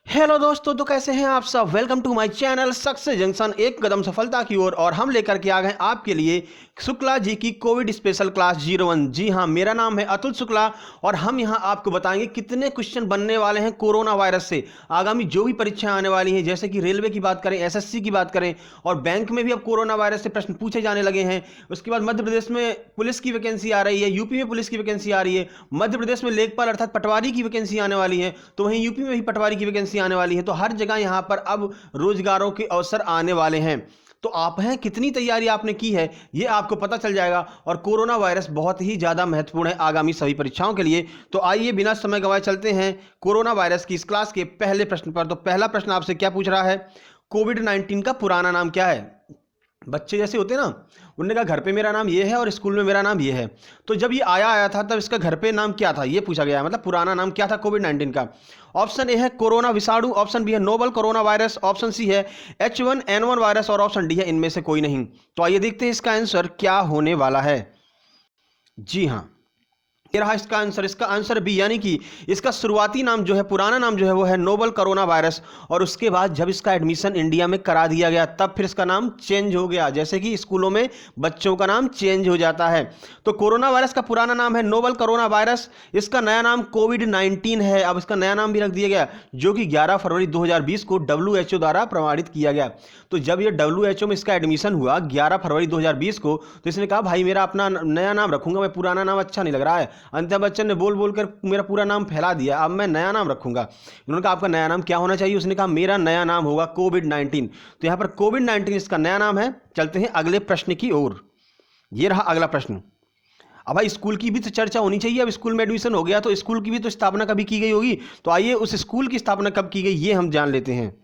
Hello दोस्तों, तो कैसे हैं आप सब। Welcome to my channel success junction, एक कदम सफलता की ओर। और हम लेकर के आ गए आपके लिए शुक्ला जी की कोविड स्पेशल क्लास 01। जी हाँ, मेरा नाम है अतुल शुक्ला और हम यहां आपको बताएंगे कितने क्वेश्चन बनने वाले हैं कोरोना वायरस से। आगामी जो भी परीक्षाएं आने वाली हैं, जैसे कि रेलवे की बात करें, एसएससी की बात करें, और बैंक में भी अब कोरोना वायरस से प्रश्न पूछे जाने लगे हैं। उसके बाद मध्य प्रदेश में पुलिस की वैकेंसी आ रही है, यूपी में पुलिस की वैकेंसी आ रही है, मध्य प्रदेश में लेखपाल अर्थात पटवारी की वैकेंसी आने वाली है, तो वहीं यूपी में भी पटवारी की वैकेंसी आने वाली है। तो हर जगह यहां पर अब रोजगारों के अवसर आने वाले हैं। तो आप हैं, कितनी तैयारी आपने की है ये आपको पता चल जाएगा। और कोरोना वायरस बहुत ही ज्यादा महत्वपूर्ण है आगामी सभी परीक्षाओं के लिए। तो आइए बिना समय गंवाए चलते हैं कोरोना वायरस की इस क्लास के पहले प्रश्न पर। तो पहला प्रश्न आपसे क्या पूछ रहा है, कोविड-19 का पुराना नाम क्या है। बच्चे जैसे होते हैं ना, उन्होंने कहा घर पे मेरा नाम ये है और स्कूल में मेरा नाम ये है। तो जब ये आया था तब इसका घर पे नाम क्या था ये पूछा गया, मतलब पुराना नाम क्या था कोविड-19 का। ऑप्शन ए है कोरोना विषाणु, ऑप्शन बी है novel corona virus, option C है H1N1 वायरस और ऑप्शन डी है इनमें से कोई नहीं। तो आइए देखते हैं इसका आंसर क्या होने वाला है। जी हाँ, ये रहा इसका आंसर। इसका आंसर बी, यानी कि इसका शुरुआती नाम जो है, पुराना नाम जो है वो है नोवल कोरोना वायरस। और उसके बाद जब इसका एडमिशन इंडिया में करा दिया गया तब फिर इसका नाम चेंज हो गया, जैसे कि स्कूलों में बच्चों का नाम चेंज हो जाता है। तो कोरोना वायरस का पुराना नाम है नोवल कोरोना वायरस, इसका नया नाम कोविड-19 है। अब इसका नया नाम भी रख दिया गया, जो कि 11 फरवरी 2020 को WHO द्वारा प्रमाणित किया गया। तो जब ये WHO में इसका एडमिशन हुआ 11 फरवरी 2020 को, तो इसने कहा भाई मेरा अपना नया नाम रखूंगा, मैं पुराना नाम अच्छा नहीं लग रहा है। अमिताभ बच्चन ने बोल बोल कर मेरा पूरा नाम फैला दिया, अब मैं नया नाम रखूंगा। उन्होंने कहा आपका नया नाम क्या होना चाहिए, उसने कहा मेरा नया नाम होगा कोविड-19। तो यहां पर कोविड-19 इसका नया नाम है। चलते हैं अगले प्रश्न की ओर। ये रहा अगला प्रश्न। अब भाई स्कूल की भी तो चर्चा होनी चाहिए। अब स्कूल में एडमिशन हो गया तो स्कूल की भी तो स्थापना कभी की गई होगी। तो आइए उस स्कूल की स्थापना कब की गई ये हम जान लेते हैं।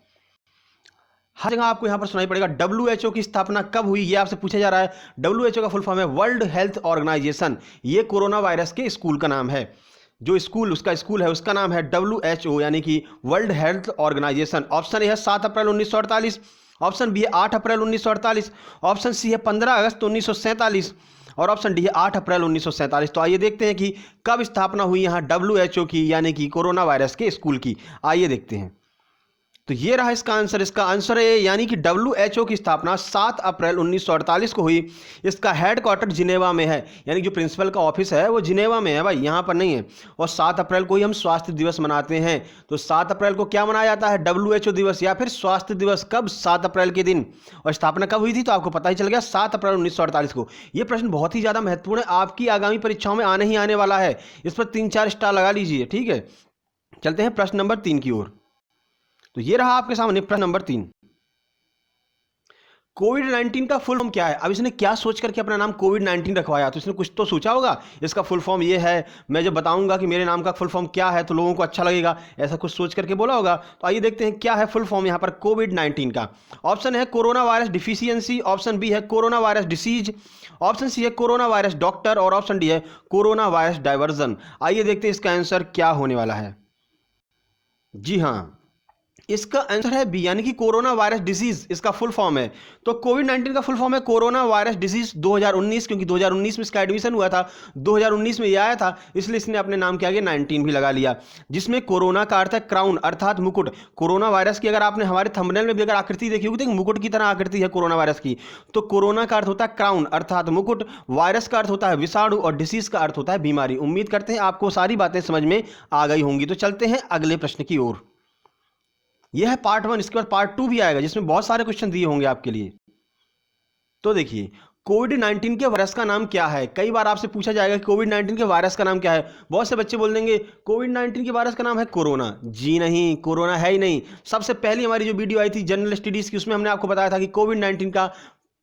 हर जगह आपको यहां पर सुनाई पड़ेगा WHO की स्थापना कब हुई, ये आपसे पूछा जा रहा है। WHO का फुल फॉर्म है वर्ल्ड हेल्थ ऑर्गेनाइजेशन। ये कोरोना वायरस के स्कूल का नाम है। जो स्कूल उसका स्कूल है उसका नाम है WHO, यानी कि World Health Organization. Option A है 7 अप्रैल 1948, ऑप्शन बी है 8 अप्रैल 1948, ऑप्शन सी है 15 अगस्त 1947 और ऑप्शन डी है 8 अप्रैल 1947। तो आइए देखते हैं कि कब स्थापना हुई यहाँ WHO की, यानी कि कोरोना वायरस के स्कूल की। आइए देखते हैं। तो ये रहा इसका आंसर। इसका आंसर है यानी कि WHO की स्थापना 7 अप्रैल 1948 को हुई। इसका हेडक्वार्टर जिनेवा में है, यानी जो प्रिंसिपल का ऑफिस है वो जिनेवा में है भाई, यहाँ पर नहीं है। और 7 अप्रैल को ही हम स्वास्थ्य दिवस मनाते हैं। तो 7 अप्रैल को क्या मनाया जाता है, WHO दिवस या फिर स्वास्थ्य दिवस। कब, 7 अप्रैल के दिन। और स्थापना कब हुई थी तो आपको पता ही चल गया, 7 अप्रैल 1948 को। ये प्रश्न बहुत ही ज़्यादा महत्वपूर्ण है, आपकी आगामी परीक्षाओं में आने ही आने वाला है। इस पर 3-4 स्टार लगा लीजिए, ठीक है। चलते हैं प्रश्न नंबर 3 की ओर। तो ये रहा आपके सामने प्रश्न नंबर 3। कोविड-19 का फुल फॉर्म क्या है। अब इसने क्या सोच करके अपना नाम कोविड-19 रखवाया, तो इसने कुछ तो सोचा होगा। इसका फुल फॉर्म ये है, मैं जब बताऊंगा कि मेरे नाम का फुल फॉर्म क्या है तो लोगों को अच्छा लगेगा, ऐसा कुछ सोच करके बोला होगा। तो आइए देखते हैं क्या है फुल फॉर्म यहाँ पर कोविड-19 का। ऑप्शन है corona virus deficiency, option B है corona virus disease, option C है कोरोना वायरस डॉक्टर और ऑप्शन डी है कोरोना वायरस डाइवर्जन। आइए देखते हैं इसका आंसर क्या होने वाला है। जी हाँ, इसका आंसर है बी, यानी कि कोरोना वायरस डिसीज इसका फुल फॉर्म है। तो कोविड-19 का फुल फॉर्म है कोरोना वायरस डिसीज 2019, क्योंकि 2019 में इसका एडमिशन हुआ था, 2019 में ये आया था, इसलिए इसने अपने नाम के आगे 19 भी लगा लिया। जिसमें कोरोना का अर्थ है क्राउन अर्थात मुकुट। कोरोना वायरस की अगर आपने हमारे थंबनेल में भी अगर आकृति देखी होगी तो मुकुट की तरह आकृति है कोरोना वायरस की। तो कोरोना का अर्थ होता है क्राउन अर्थात मुकुट, वायरस का अर्थ होता है विषाणु और डिसीज का अर्थ होता है बीमारी। उम्मीद करते हैं आपको सारी बातें समझ में आ गई होंगी। तो चलते हैं अगले प्रश्न की ओर। यह है पार्ट 1, इसके बाद पार्ट 2 भी आएगा जिसमें बहुत सारे क्वेश्चन दिए होंगे आपके लिए। तो देखिए, कोविड-19 के वायरस का नाम क्या है। कई बार आपसे पूछा जाएगा कि कोविड-19 के वायरस का नाम क्या है। बहुत से बच्चे बोल देंगे कोविड-19 के वायरस का नाम है कोरोना। जी नहीं, कोरोना है ही नहीं। सबसे पहली हमारी जो वीडियो आई थी जनरल स्टडीज की, उसमें हमने आपको बताया था कि कोविड-19 का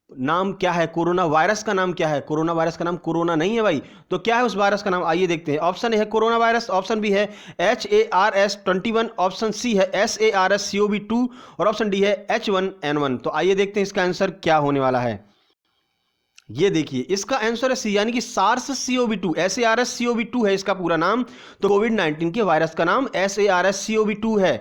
नाम क्या है, कोरोना वायरस का नाम क्या है। कोरोना वायरस का नाम कोरोना नहीं है भाई। तो क्या है उस वायरस का नाम, आइए देखते हैं। ऑप्शन ए है कोरोना वायरस, ऑप्शन बी है HARS21, ऑप्शन सी है SARS-CoV-2 और ऑप्शन डी है H1N1। तो आइए देखते हैं इसका आंसर क्या होने वाला है। ये देखिए, इसका आंसर है सी, यानी कि SARS-CoV-2, SARS-CoV-2 है इसका पूरा नाम। तो कोविड-19 के वायरस का नाम SARS-CoV-2 है,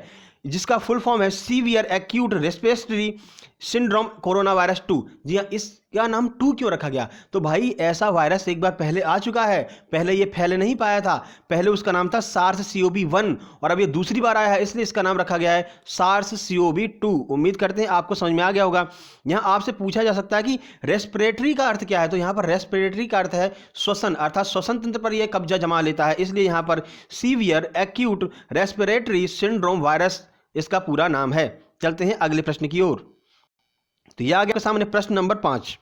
जिसका फुल फॉर्म है severe acute respiratory syndrome corona virus 2। जी हाँ, इस क्या नाम 2 क्यों रखा गया? तो भाई ऐसा वायरस एक बार पहले आ चुका है, पहले ये फैल नहीं पाया था, पहले उसका नाम था SARS-CoV-1 और अब ये दूसरी बार आया है, इसलिए इसका नाम रखा गया है SARS-CoV-2। उम्मीद करते हैं आपको समझ में आ गया होगा। यहाँ आपसे पूछा जा सकता है कि रेस्पिरेटरी का अर्थ क्या है, तो यहाँ पर रेस्पिरेटरी का अर्थ है श्वसन, अर्थात श्वसन तंत्र पर यह कब्जा जमा लेता है, इसलिए यहाँ पर severe acute respiratory syndrome virus इसका पूरा नाम है। चलते हैं अगले प्रश्न की ओर। तो यह आ गया सामने प्रश्न नंबर 5।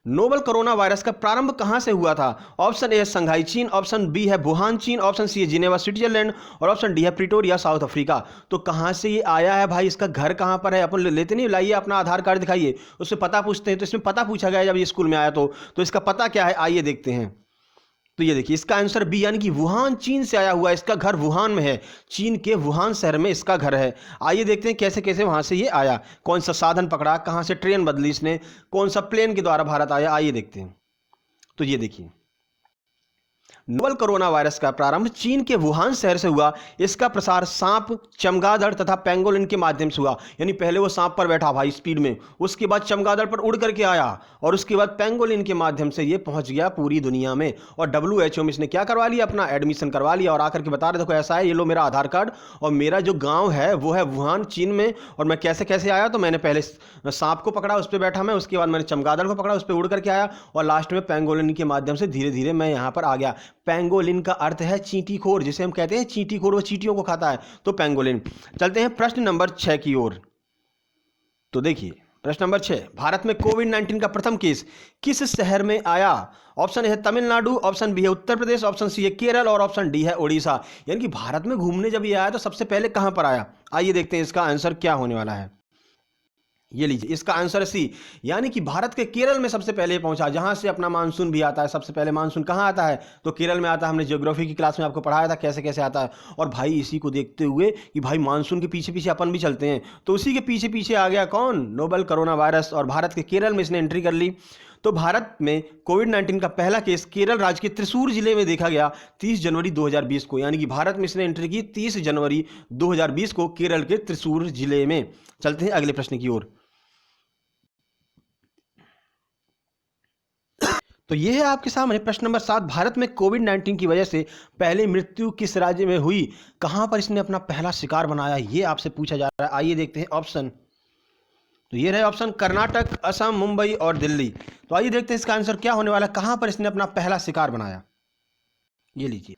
नोवल कोरोना वायरस का प्रारंभ कहां से हुआ था? ऑप्शन ए है संघाई चीन, ऑप्शन बी है वुहान चीन, ऑप्शन सी है जिनेवा स्विट्जरलैंड और ऑप्शन डी है प्रिटोरिया साउथ अफ्रीका। तो कहां से ये आया है भाई, इसका घर कहां पर है? अपन लेते नहीं, लाइए अपना आधार कार्ड दिखाइए, उससे पता पूछते हैं। तो इसमें पता पूछा गया जब ये स्कूल में आया तो इसका पता क्या है, आइए देखते हैं। तो ये देखिए इसका आंसर बी यानी कि वुहान चीन से आया हुआ है, इसका घर वुहान में है, चीन के वुहान शहर में इसका घर है। आइए देखते हैं कैसे कैसे वहां से ये आया, कौन सा साधन पकड़ा, कहां से ट्रेन बदली इसने, कौन सा प्लेन के द्वारा भारत आया, आइए देखते हैं। तो ये देखिए नोवल कोरोना वायरस का प्रारंभ चीन के वुहान शहर से हुआ। इसका प्रसार सांप, चमगादड़ तथा पेंगोलिन के माध्यम से हुआ। यानी पहले वो सांप पर बैठा भाई स्पीड में, उसके बाद चमगादड़ पर उड़ करके आया और उसके बाद पेंगोलिन के माध्यम से ये पहुंच गया पूरी दुनिया में। और WHO में इसने क्या करवा लिया, अपना एडमिशन करवा लिया और आकर के बता रहे देखो ऐसा है, ये लो मेरा आधार कार्ड और मेरा जो गाँव है वो है वुहान चीन में, और मैं कैसे कैसे आया, तो मैंने पहले सांप को पकड़ा, उस पर बैठा मैं, उसके बाद मैंने चमगादड़ को पकड़ा, उस पर उड़ करके आया और लास्ट में पेंगोलिन के माध्यम से धीरे धीरे मैं यहाँ पर आ गया। पेंगोलिन का अर्थ है चींटीखोर, जिसे हम कहते हैं चींटीखोर, वो चींटियों को खाता है, तो पेंगोलिन। चलते हैं प्रश्न नंबर 6 की ओर। तो देखिए प्रश्न नंबर 6, भारत में कोविड-19 का प्रथम केस किस शहर में आया? ऑप्शन ए है तमिलनाडु, ऑप्शन बी है उत्तर प्रदेश, ऑप्शन सी है केरल और ऑप्शन डी है उड़ीसा। यानी कि भारत में घूमने जब ये आया तो सबसे पहले कहां पर आया, आइए देखते हैं इसका आंसर क्या होने वाला है। ये लीजिए इसका आंसर सी, यानी कि भारत के केरल में सबसे पहले पहुंचा, जहां से अपना मानसून भी आता है। सबसे पहले मानसून कहां आता है, तो केरल में आता है। हमने ज्योग्राफी की क्लास में आपको पढ़ाया था कैसे कैसे आता है। और भाई इसी को देखते हुए कि भाई मानसून के पीछे पीछे अपन भी चलते हैं, तो उसी के पीछे पीछे आ गया कौन, नोवल कोरोना वायरस, और भारत के केरल में इसने एंट्री कर ली। तो भारत में कोविड-19 का पहला केस केरल राज्य के त्रिशूर जिले में देखा गया 30 जनवरी 2020 को। यानी कि भारत में इसने एंट्री की 30 जनवरी 2020 को केरल के त्रिशूर जिले में। चलते हैं अगले प्रश्न की ओर। तो यह है आपके सामने प्रश्न नंबर 7, भारत में कोविड-19 की वजह से पहले मृत्यु किस राज्य में हुई? कहां पर इसने अपना पहला शिकार बनाया, यह आपसे पूछा जा रहा है। आइए देखते हैं ऑप्शन। तो ये रहे ऑप्शन, कर्नाटक, असम, मुंबई और दिल्ली। तो आइए देखते हैं इसका आंसर क्या होने वाला है, कहां पर इसने अपना पहला शिकार बनाया। ये लीजिए,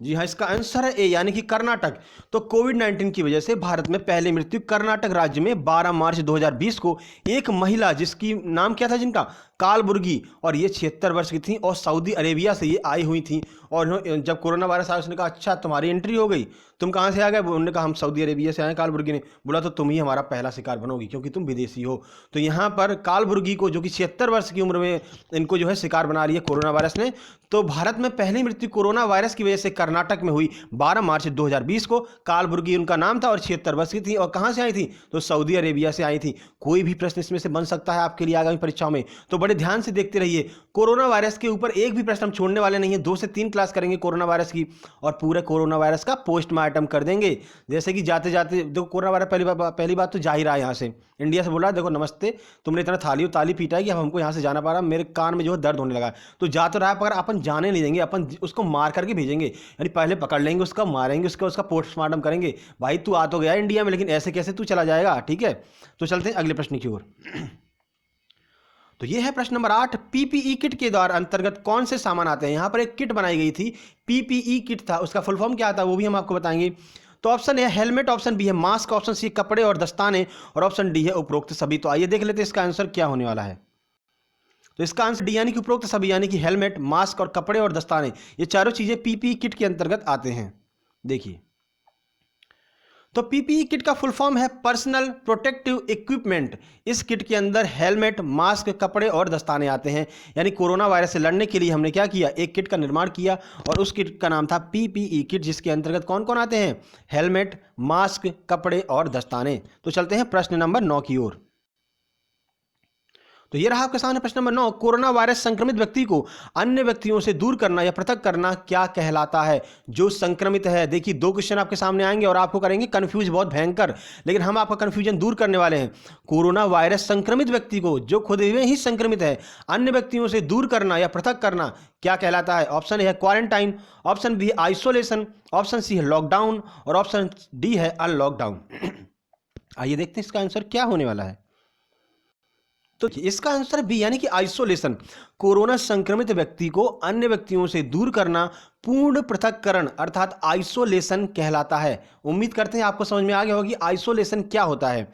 जी हाँ, इसका आंसर है ए, यानी कि कर्नाटक। तो कोविड-19 की वजह से भारत में पहली मृत्यु कर्नाटक राज्य में 12 मार्च 2020 को एक महिला, जिसकी नाम क्या था जिनका, कालबुर्गी, और ये 76 वर्ष की थी और सऊदी अरेबिया से ये आई हुई थी। और जब कोरोना वायरस आया उसने कहा अच्छा तुम्हारी एंट्री हो गई, तुम कहाँ से आ गए? उन्होंने कहा हम सऊदी अरेबिया से आए। कालबुर्गी ने बोला तो तुम ही हमारा पहला शिकार बनोगी क्योंकि तुम विदेशी हो। तो यहाँ पर कालबुर्गी को, जो कि 76 वर्ष की उम्र में इनको जो है शिकार बना लिया कोरोना वायरस ने। तो भारत में पहली मृत्यु कोरोना वायरस की वजह से कर्नाटक में हुई 12 मार्च 2020 को। कालबुर्गी उनका नाम था और 76 वर्ष की थी। और कहाँ से आई थी? तो सऊदी अरेबिया से आई थी। कोई भी प्रश्न इसमें से बन सकता है आपके लिए आगामी परीक्षाओं में, तो बड़े ध्यान से देखते रहिए। कोरोना वायरस के ऊपर एक भी प्रश्न हम छोड़ने वाले नहीं है। 2 से 3 क्लास करेंगे कोरोना वायरस की और पूरे कोरोना वायरस का पोस्टमार्टम कर देंगे। जैसे कि जाते जाते देखो, कोरोना वायरस पहली बात तो जा ही रहा है यहाँ से, इंडिया से बोला देखो नमस्ते, तुमने इतना ताली पीटा है कि अब हमको यहाँ से जाना पड़ रहा, मेरे कान में जो है दर्द होने लगा। तो जा तो रहा है, पर अपन जाने नहीं देंगे, अपन उसको मार करके भेजेंगे। यानी पहले पकड़ लेंगे उसका, मारेंगे उसका पोस्टमार्टम करेंगे। भाई तू आ तो गया इंडिया में, लेकिन ऐसे कैसे तू चला जाएगा? ठीक है, तो चलते हैं अगले प्रश्न की ओर। तो ये है प्रश्न नंबर 8, पीपीई किट के द्वारा अंतर्गत कौन से सामान आते हैं? यहां पर एक किट बनाई गई थी, पीपीई किट था, उसका फुल फॉर्म क्या था वो भी हम आपको बताएंगे। तो option A helmet, option B है मास्क, ऑप्शन सी कपड़े और दस्ताने और ऑप्शन डी है उपरोक्त सभी। तो आइए देख लेते हैं इसका आंसर क्या होने वाला है। तो इसका आंसर डी यानी कि उपरोक्त सभी, यानी कि हेलमेट, मास्क और कपड़े और दस्ताने, ये चारों चीजें पीपीई किट के अंतर्गत आते हैं। देखिए, तो पीपीई किट का फुल फॉर्म है पर्सनल प्रोटेक्टिव इक्विपमेंट। इस किट के अंदर हेलमेट, मास्क, कपड़े और दस्ताने आते हैं। यानी कोरोना वायरस से लड़ने के लिए हमने क्या किया, एक किट का निर्माण किया और उस किट का नाम था पीपीई किट, जिसके अंतर्गत कौन कौन आते हैं? हेलमेट, मास्क, कपड़े और दस्ताने। तो चलते हैं प्रश्न नंबर 9 की ओर। तो ये रहा आपके सामने प्रश्न नंबर 9, कोरोना वायरस संक्रमित व्यक्ति को अन्य व्यक्तियों से दूर करना या पृथक करना क्या कहलाता है? जो संक्रमित है, देखिए 2 क्वेश्चन आपके सामने आएंगे और आपको करेंगे कंफ्यूज बहुत भयंकर, लेकिन हम आपका कंफ्यूजन दूर करने वाले हैं। कोरोना वायरस संक्रमित व्यक्ति को, जो खुद में ही संक्रमित है, अन्य व्यक्तियों से दूर करना या पृथक करना क्या कहलाता है? ऑप्शन ए है क्वारंटाइन, ऑप्शन बी है आइसोलेशन, ऑप्शन सी है लॉकडाउन और ऑप्शन डी है अनलॉकडाउन। आइए देखते हैं इसका आंसर क्या होने वाला है। तो इसका आंसर बी यानी कि आइसोलेशन। कोरोना संक्रमित व्यक्ति को अन्य व्यक्तियों से दूर करना पूर्ण पृथक्करण अर्थात आइसोलेशन कहलाता है। उम्मीद करते हैं आपको समझ में आ गया होगा कि आइसोलेशन क्या होता है।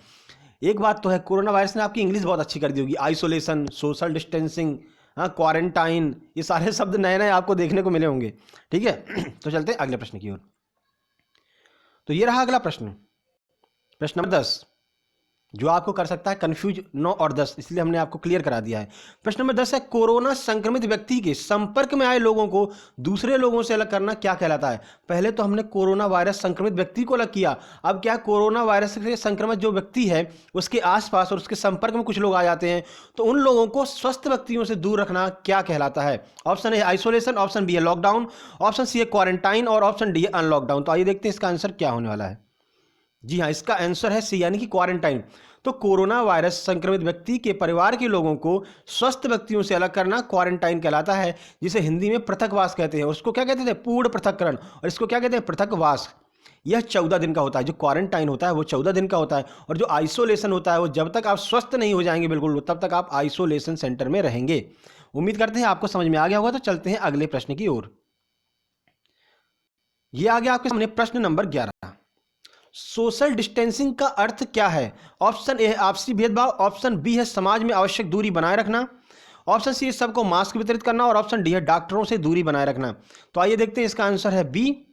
एक बात तो है, कोरोना वायरस ने आपकी इंग्लिश बहुत अच्छी कर दी होगी। आइसोलेशन, सोशल डिस्टेंसिंग, क्वारंटाइन, ये सारे शब्द नए नए आपको देखने को मिले होंगे। ठीक है, तो चलते हैं अगले प्रश्न की ओर। तो ये रहा अगला प्रश्न, प्रश्न नंबर 10, जो आपको कर सकता है कंफ्यूज 9 और 10, इसलिए हमने आपको क्लियर करा दिया है। प्रश्न नंबर 10 है, कोरोना संक्रमित व्यक्ति के संपर्क में आए लोगों को दूसरे लोगों से अलग करना क्या कहलाता है? पहले तो हमने कोरोना वायरस संक्रमित व्यक्ति को अलग किया, अब क्या कोरोना वायरस से संक्रमित जो व्यक्ति है उसके आसपास और उसके संपर्क में कुछ लोग आ जाते हैं, तो उन लोगों को स्वस्थ व्यक्तियों से दूर रखना क्या कहलाता है? Option A isolation, option B है लॉकडाउन, ऑप्शन सी है क्वारंटाइन और ऑप्शन डी है अनलॉकडाउन। तो आइए देखते हैं इसका आंसर क्या होने वाला है। जी हाँ, इसका आंसर है सी यानी कि क्वारंटाइन। तो कोरोना वायरस संक्रमित व्यक्ति के परिवार के लोगों को स्वस्थ व्यक्तियों से अलग करना क्वारंटाइन कहलाता है, जिसे हिंदी में पृथकवास कहते हैं। उसको क्या कहते थे? पूर्ण पृथक्करण। और इसको क्या कहते हैं? पृथकवास। यह 14 दिन का होता है। जो क्वारंटाइन होता है वो 14 दिन का होता है, और जो आइसोलेशन होता है वो जब तक आप स्वस्थ नहीं हो जाएंगे बिल्कुल, तब तक आप आइसोलेशन सेंटर में रहेंगे। उम्मीद करते हैं आपको समझ में आ गया होगा। तो चलते हैं अगले प्रश्न की ओर। यह आ गया आपके सामने प्रश्न नंबर 11, सोशल डिस्टेंसिंग का अर्थ क्या है? ऑप्शन ए है आपसी भेदभाव, ऑप्शन बी है समाज में आवश्यक दूरी बनाए रखना, ऑप्शन सी है सबको मास्क वितरित करना और ऑप्शन डी है डॉक्टरों से दूरी बनाए रखना। तो आइए देखते हैं इसका आंसर है बी,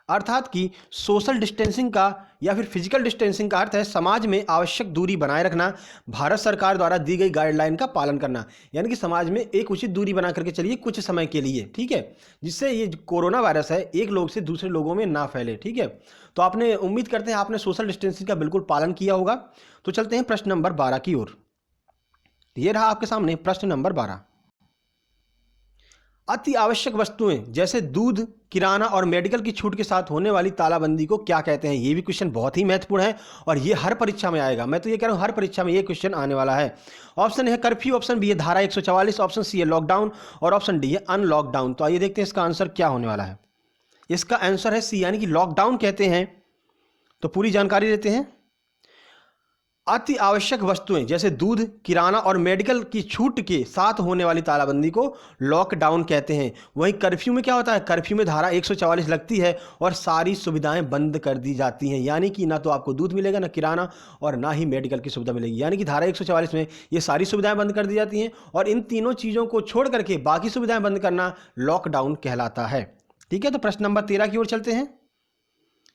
अर्थात कि सोशल डिस्टेंसिंग का या फिर फिजिकल डिस्टेंसिंग का अर्थ है समाज में आवश्यक दूरी बनाए रखना, भारत सरकार द्वारा दी गई गाइडलाइन का पालन करना। यानी कि समाज में एक उचित दूरी बना करके चलिए कुछ समय के लिए, ठीक है, जिससे ये कोरोना वायरस है एक लोग से दूसरे लोगों में ना फैले। ठीक है, तो आपने, उम्मीद करते हैं आपने सोशल डिस्टेंसिंग का बिल्कुल पालन किया होगा। तो चलते हैं प्रश्न नंबर 12 की ओर। ये रहा आपके सामने प्रश्न नंबर 12, अति आवश्यक वस्तुएं जैसे दूध, किराना और मेडिकल की छूट के साथ होने वाली तालाबंदी को क्या कहते हैं? ये भी क्वेश्चन बहुत ही महत्वपूर्ण है और ये हर परीक्षा में आएगा। मैं तो ये कह रहा हूँ हर परीक्षा में ये क्वेश्चन आने वाला है। ऑप्शन है कर्फ्यू, ऑप्शन बी है धारा 144, ऑप्शन सी है लॉकडाउन और ऑप्शन डी है अनलॉकडाउन। तो आइए देखते हैं इसका आंसर क्या होने वाला है। इसका आंसर है सी यानी कि लॉकडाउन कहते हैं। तो पूरी जानकारी लेते हैं। अति आवश्यक वस्तुएं जैसे दूध, किराना और मेडिकल की छूट के साथ होने वाली तालाबंदी को लॉकडाउन कहते हैं। वहीं कर्फ्यू में क्या होता है? कर्फ्यू में धारा 144 लगती है और सारी सुविधाएं बंद कर दी जाती हैं। यानी कि ना तो आपको दूध मिलेगा, ना किराना और ना ही मेडिकल की सुविधा मिलेगी। यानी कि धारा 144 में ये सारी सुविधाएं बंद कर दी जाती हैं और इन तीनों चीज़ों को छोड़ करके बाकी सुविधाएं बंद करना लॉकडाउन कहलाता है। ठीक है, तो प्रश्न नंबर 13 की ओर चलते हैं।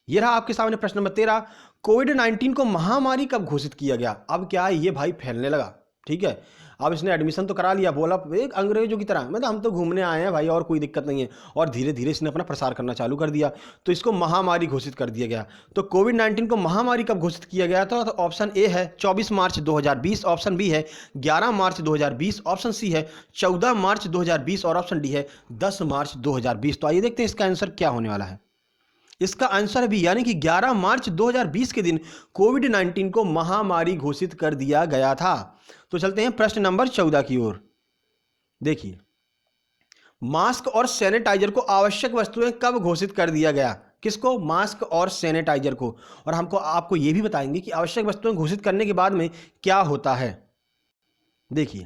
यह रहा आपके सामने प्रश्न नंबर 13, कोविड-19 को महामारी कब घोषित किया गया? अब क्या है, ये भाई फैलने लगा। ठीक है, अब इसने एडमिशन तो करा लिया, बोला एक अंग्रेजों की तरह, मतलब हम तो घूमने आए हैं भाई और कोई दिक्कत नहीं है, और धीरे धीरे इसने अपना प्रसार करना चालू कर दिया, तो इसको महामारी घोषित कर दिया गया। तो कोविड-19 को महामारी कब घोषित किया गया था? तो ऑप्शन ए है 24 मार्च 2020, ऑप्शन बी है 11 मार्च 2020, ऑप्शन सी है 14 मार्च 2020 और ऑप्शन डी है 10 मार्च 2020। तो आइए देखते हैं इसका आंसर क्या होने वाला है। इसका आंसर भी यानी कि 11 मार्च 2020 के दिन कोविड-19 को महामारी घोषित कर दिया गया था। तो चलते हैं प्रश्न नंबर 14 की ओर। देखिए, मास्क और सैनिटाइजर को आवश्यक वस्तुएं कब घोषित कर दिया गया? किसको? मास्क और सैनिटाइजर को। और हमको आपको यह भी बताएंगे कि आवश्यक वस्तुएं घोषित करने के बाद में क्या होता है। देखिए,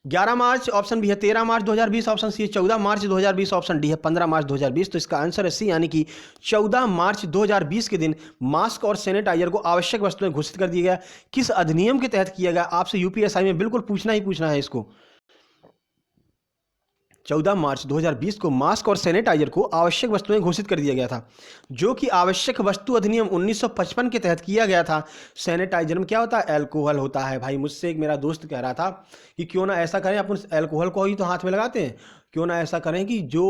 11 मार्च ऑप्शन बी है 13 मार्च 2020, ऑप्शन सी है 14 मार्च 2020, ऑप्शन डी है 15 मार्च 2020। तो इसका आंसर है सी यानी कि 14 मार्च 2020 के दिन मास्क और सैनिटाइजर को आवश्यक वस्तुएं घोषित कर दिया गया। किस अधिनियम के तहत किया गया? आपसे यूपीएसआई में बिल्कुल पूछना ही पूछना है इसको। 14 मार्च 2020 को मास्क और सैनिटाइजर को आवश्यक वस्तुएं घोषित कर दिया गया था, जो कि आवश्यक वस्तु अधिनियम 1955 के तहत किया गया था। सैनिटाइजर में क्या होता है? अल्कोहल होता है। भाई मुझसे एक मेरा दोस्त कह रहा था कि क्यों ना ऐसा करें, अपन अल्कोहल को ही तो हाथ में लगाते हैं, क्यों ना ऐसा करें कि जो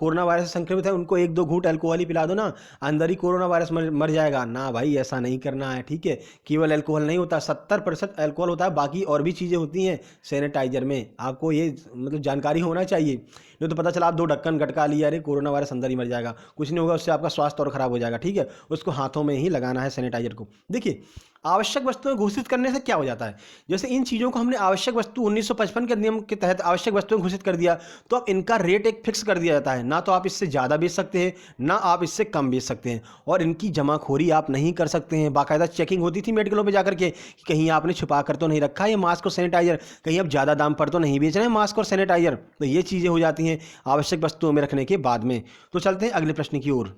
कोरोना वायरस से संक्रमित है उनको 1-2 घूंट अल्कोहल ही पिला दो ना, अंदर ही कोरोना वायरस मर जाएगा ना भाई, ऐसा नहीं करना है, ठीक है। केवल अल्कोहल नहीं होता, 70% अल्कोहल होता है, बाकी और भी चीज़ें होती हैं सैनिटाइजर में, आपको ये मतलब जानकारी होना चाहिए। नहीं तो पता चला आप 2 ढक्कन गटका लिया, अरे कोरोना वायरस अंदर ही मर जाएगा, कुछ नहीं होगा, उससे आपका स्वास्थ्य और ख़राब हो जाएगा, ठीक है। उसको हाथों में ही लगाना है सैनिटाइजर को। देखिए आवश्यक वस्तुएं घोषित करने से क्या हो जाता है, जैसे इन चीज़ों को हमने आवश्यक वस्तु 1955 के नियम के तहत आवश्यक वस्तुएं घोषित कर दिया, तो अब इनका रेट एक फिक्स कर दिया जाता है, ना तो आप इससे ज़्यादा बेच सकते हैं ना आप इससे कम बेच सकते हैं, और इनकी जमाखोरी आप नहीं कर सकते हैं। बाकायदा चेकिंग होती थी मेडिकलों पर जाकर के कि कहीं आपने छुपा कर तो नहीं रखा ये मास्क और सैनिटाइजर, कहीं आप ज़्यादा दाम पर तो नहीं बेच रहे हैं मास्क और सैनिटाइजर, तो ये चीज़ें हो जाती हैं आवश्यक वस्तुओं में रखने के बाद में। तो चलते हैं अगले प्रश्न की ओर।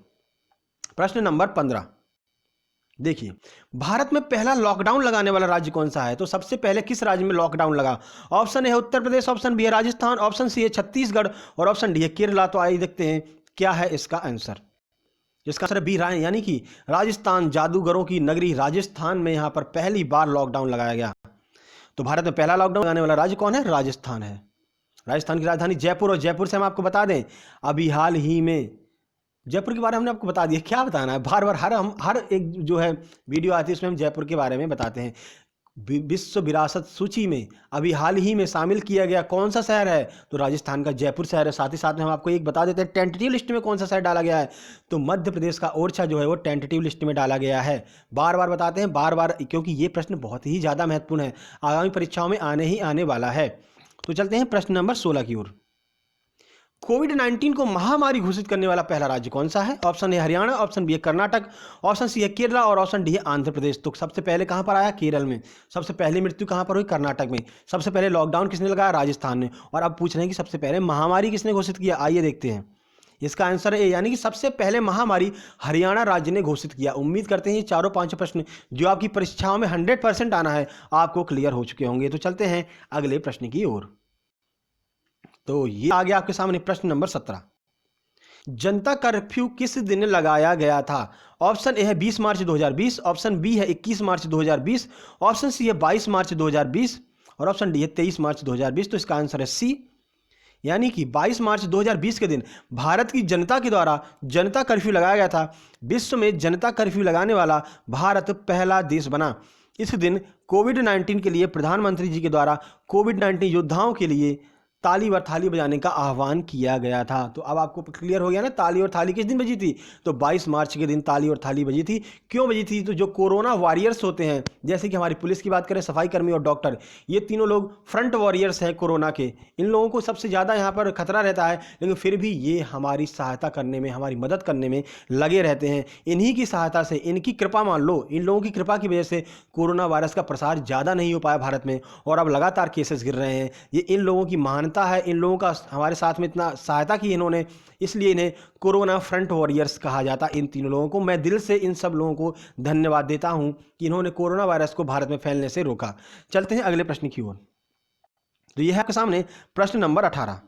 प्रश्न नंबर 15, देखिए भारत में पहला लॉकडाउन लगाने वाला राज्य कौन सा है, तो सबसे पहले किस राज्य में लॉकडाउन लगा? ऑप्शन ए है उत्तर प्रदेश, ऑप्शन बी है राजस्थान, ऑप्शन सी है छत्तीसगढ़ और ऑप्शन डी है केरला। तो आइए देखते हैं क्या है इसका आंसर। इसका आंसर बी यानी कि राजस्थान, जादूगरों की नगरी राजस्थान में यहाँ पर पहली बार लॉकडाउन लगाया गया। तो भारत में पहला लॉकडाउन लगाने वाला राज्य कौन है? राजस्थान है। राजस्थान की राजधानी जयपुर, और जयपुर से हम आपको बता दें अभी हाल ही में जयपुर के बारे में हमने आपको बता दिया, क्या बताना है, बार बार हर एक जो है वीडियो आती है उसमें हम जयपुर के बारे में बताते हैं। विश्व विरासत सूची में अभी हाल ही में शामिल किया गया कौन सा शहर है, तो राजस्थान का जयपुर शहर है। साथ ही साथ में हम आपको एक बता देते हैं टेंटेटिव लिस्ट में कौन सा शहर डाला गया है, तो मध्य प्रदेश का ओरछा जो है वो टेंटेटिव लिस्ट में डाला गया है। बार बार बताते हैं, बार बार, क्योंकि ये प्रश्न बहुत ही ज़्यादा महत्वपूर्ण है, आगामी परीक्षाओं में आने वाला है। तो चलते हैं प्रश्न नंबर 16 की ओर। कोविड-19 को महामारी घोषित करने वाला पहला राज्य कौन सा है? Option A Haryana, option B है कर्नाटक, ऑप्शन सी है केरला और ऑप्शन डी है आंध्र प्रदेश। तो सबसे पहले कहां पर आया? केरल में। सबसे पहली मृत्यु कहां पर हुई? कर्नाटक में। सबसे पहले लॉकडाउन किसने लगाया? राजस्थान ने। और अब पूछ रहे हैं कि सबसे पहले महामारी किसने घोषित किया? आइए देखते हैं। इसका आंसर है यानी कि सबसे पहले महामारी हरियाणा राज्य ने घोषित किया। उम्मीद करते हैं ये चारों 5 प्रश्न जो आपकी परीक्षाओं में 100% आना है आपको क्लियर हो चुके होंगे। तो चलते हैं अगले प्रश्न की ओर। तो ये आ गया आपके सामने प्रश्न नंबर 17। जनता कर्फ्यू किस दिन लगाया गया था? ऑप्शन ए है 20 मार्च 2020, ऑप्शन बी है 21 मार्च 2020, ऑप्शन सी है 22 मार्च 2020 और ऑप्शन डी है 23 मार्च 2020। तो इसका आंसर है सी, यानी कि 22 मार्च 2020 के दिन भारत की जनता के द्वारा जनता कर्फ्यू लगाया गया था। विश्व में जनता कर्फ्यू लगाने वाला भारत पहला देश बना। इस दिन कोविड-19 के लिए प्रधानमंत्री जी के द्वारा कोविड-19 योद्धाओं के लिए ताली व थाली बजाने का आह्वान किया गया था। तो अब आपको क्लियर हो गया ना, ताली और थाली किस दिन बजी थी? तो 22 मार्च के दिन ताली और थाली बजी थी। क्यों बजी थी? तो जो कोरोना वॉरियर्स होते हैं, जैसे कि हमारी पुलिस की बात करें, सफाई कर्मी और डॉक्टर, ये तीनों लोग फ्रंट वॉरियर्स हैं कोरोना के। इन लोगों को सबसे ज़्यादा यहाँ पर खतरा रहता है, लेकिन फिर भी ये हमारी सहायता करने में, हमारी मदद करने में लगे रहते हैं। इन्हीं की सहायता से, इनकी कृपा मान लो, इन लोगों की कृपा की वजह से कोरोना वायरस का प्रसार ज़्यादा नहीं हो पाया भारत में, और अब लगातार केसेस गिर रहे हैं। ये इन लोगों की महानता है, इन लोगों का हमारे साथ में इतना सहायता की इन्होंने, इसलिए इन्हें कोरोना फ्रंट वॉरियर्स कहा जाता है। इन तीनों लोगों को मैं दिल से, इन सब लोगों को धन्यवाद देता हूं कि इन्होंने कोरोना वायरस को भारत में फैलने से रोका। चलते हैं अगले प्रश्न की ओर। तो यह है आपके सामने प्रश्न नंबर 18।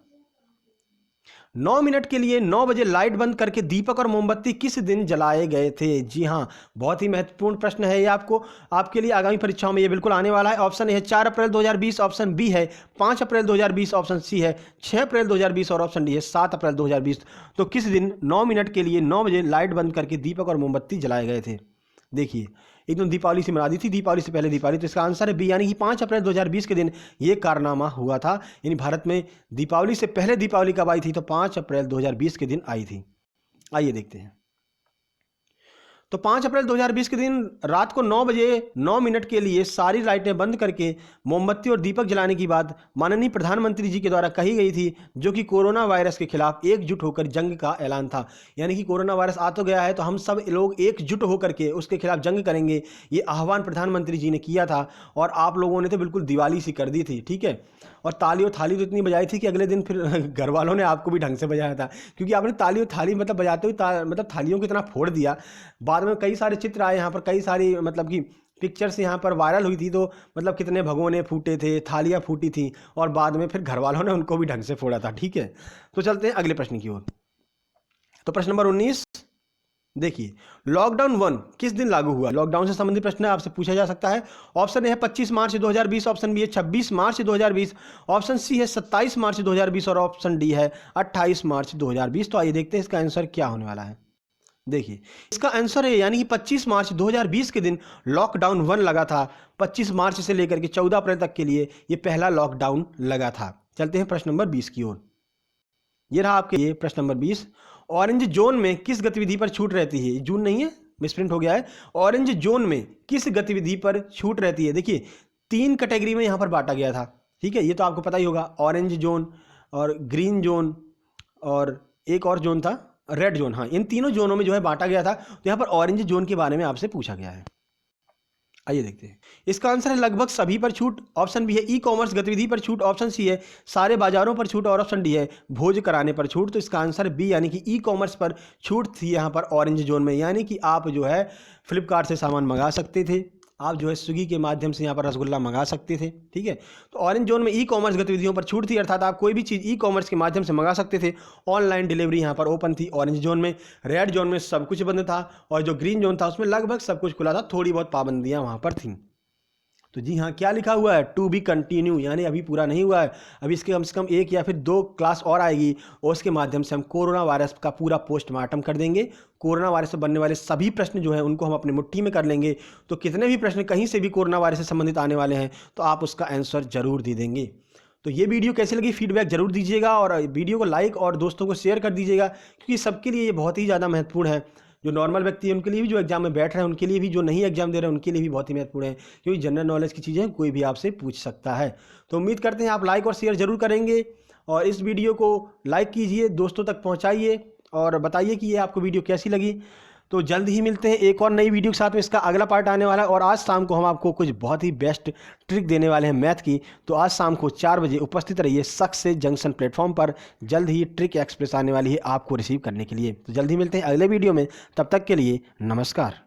9 मिनट के लिए 9 बजे लाइट बंद करके दीपक और मोमबत्ती किस दिन जलाए गए थे? जी हाँ, बहुत ही महत्वपूर्ण प्रश्न है ये, आपके लिए आगामी परीक्षाओं में ये बिल्कुल आने वाला है। ऑप्शन ए है 4 अप्रैल 2020, ऑप्शन बी है 5 अप्रैल 2020, ऑप्शन सी है 6 अप्रैल 2020 और ऑप्शन डी है 7 अप्रैल 2020। तो किस दिन 9 मिनट के लिए 9 बजे लाइट बंद करके दीपक और मोमबत्ती जलाए गए थे? देखिए एकदम दीपावली से मना दी थी, दीपावली से पहले दीपावली। तो इसका आंसर है बी, यानी कि 5 अप्रैल 2020 के दिन ये कारनामा हुआ था। यानी भारत में दीपावली से पहले दीपावली कब आई थी? तो 5 अप्रैल 2020 के दिन आई थी। आइए देखते हैं। तो 5 अप्रैल 2020 के दिन रात को 9 बजे 9 मिनट के लिए सारी लाइटें बंद करके मोमबत्ती और दीपक जलाने की बात माननीय प्रधानमंत्री जी के द्वारा कही गई थी, जो कि कोरोना वायरस के खिलाफ एकजुट होकर जंग का ऐलान था। यानी कि कोरोना वायरस आ तो गया है, तो हम सब लोग एकजुट होकर के उसके खिलाफ जंग करेंगे, ये आह्वान प्रधानमंत्री जी ने किया था। और आप लोगों ने तो बिल्कुल दिवाली सी कर दी थी, ठीक है। और ताली और थाली तो इतनी बजाई थी कि अगले दिन फिर घर वालों ने आपको भी ढंग से बजाया था, क्योंकि आपने ताली और थाली मतलब बजाते हुए मतलब थालियों को इतना फोड़ दिया। बाद में कई सारे चित्र आए यहाँ पर, कई सारी मतलब कि पिक्चर्स यहाँ पर वायरल हुई थी। तो मतलब कितने भगोने फूटे थे, थालियाँ फूटी थी, और बाद में फिर घर वालों ने उनको भी ढंग से फोड़ा था, ठीक है। तो चलते हैं अगले प्रश्न की ओर। तो प्रश्न नंबर 19। देखिए, लॉकडाउन 1 किस दिन लागू हुआ? लॉकडाउन से संबंधित प्रश्न आपसे पूछा जा सकता है। ऑप्शन ए है 25 मार्च 2020, ऑप्शन बी है 26 मार्च 2020, ऑप्शन सी है 27 मार्च 2020 और ऑप्शन डी है 28 मार्च 2020। तो आइए देखते हैं इसका आंसर क्या होने वाला है। देखिए, इसका आंसर है यानी कि 25 मार्च 2020 के दिन लॉकडाउन 1 लगा था। 25 मार्च से लेकर के 14 अप्रैल तक के लिए ये पहला लॉकडाउन लगा था। चलते हैं प्रश्न नंबर 20 की ओर। ये रहा आपके लिए प्रश्न नंबर 20। ऑरेंज जोन में किस गतिविधि पर छूट रहती है? जून नहीं है, मिसप्रिंट हो गया है। ऑरेंज जोन में किस गतिविधि पर छूट रहती है? देखिए, 3 कैटेगरी में यहाँ पर बांटा गया था, ठीक है, ये तो आपको पता ही होगा। ऑरेंज जोन और ग्रीन जोन और एक और जोन था रेड जोन। हाँ, इन तीनों जोनों में जो है बांटा गया था। तो यहाँ पर ऑरेंज जोन के बारे में आपसे पूछा गया है। आइए देखते हैं इसका आंसर है लगभग सभी पर छूट। ऑप्शन बी है ई कॉमर्स गतिविधि पर छूट, ऑप्शन सी है सारे बाजारों पर छूट और ऑप्शन डी है भोज कराने पर छूट। तो इसका आंसर बी यानी कि ई कॉमर्स पर छूट थी यहाँ पर ऑरेंज जोन में, यानी कि आप जो है फ्लिपकार्ट से सामान मंगा सकते थे, आप जो है स्विगी के माध्यम से यहाँ पर रसगुल्ला मंगा सकते थे, ठीक है। तो ऑरेंज जोन में ई कॉमर्स गतिविधियों पर छूट थी, अर्थात आप कोई भी चीज़ ई कॉमर्स के माध्यम से मंगा सकते थे। ऑनलाइन डिलीवरी यहाँ पर ओपन थी ऑरेंज जोन में। रेड जोन में सब कुछ बंद था और जो ग्रीन जोन था उसमें लगभग सब कुछ खुला था, थोड़ी बहुत पाबंदियाँ वहाँ पर थीं। तो जी हाँ, क्या लिखा हुआ है? टू बी कंटिन्यू, यानी अभी पूरा नहीं हुआ है, अभी इसके कम से कम 1 या फिर 2 क्लास और आएगी और उसके माध्यम से हम कोरोना वायरस का पूरा पोस्टमार्टम कर देंगे। कोरोना वायरस से बनने वाले सभी प्रश्न जो हैं उनको हम अपनी मुट्ठी में कर लेंगे। तो कितने भी प्रश्न कहीं से भी कोरोना वायरस से संबंधित आने वाले हैं तो आप उसका आंसर जरूर दे देंगे। तो ये वीडियो कैसी लगी फीडबैक जरूर दीजिएगा और वीडियो को लाइक और दोस्तों को शेयर कर दीजिएगा, क्योंकि सबके लिए ये बहुत ही ज़्यादा महत्वपूर्ण है। जो नॉर्मल व्यक्ति है उनके लिए भी, जो एग्जाम में बैठ रहे हैं उनके लिए भी, जो नहीं एग्जाम दे रहे हैं उनके लिए भी बहुत ही महत्वपूर्ण है, क्योंकि जनरल नॉलेज की चीज़ें कोई भी आपसे पूछ सकता है। तो उम्मीद करते हैं आप लाइक और शेयर जरूर करेंगे और इस वीडियो को लाइक कीजिए, दोस्तों तक पहुँचाइए और बताइए कि ये आपको वीडियो कैसी लगी। तो जल्द ही मिलते हैं एक और नई वीडियो के साथ में, इसका अगला पार्ट आने वाला है और आज शाम को हम आपको कुछ बहुत ही बेस्ट ट्रिक देने वाले हैं मैथ की। तो आज शाम को 4 बजे उपस्थित रहिए सक्सेस जंक्शन प्लेटफॉर्म पर। जल्द ही ट्रिक एक्सप्रेस आने वाली है आपको रिसीव करने के लिए। तो जल्द ही मिलते हैं अगले वीडियो में, तब तक के लिए नमस्कार।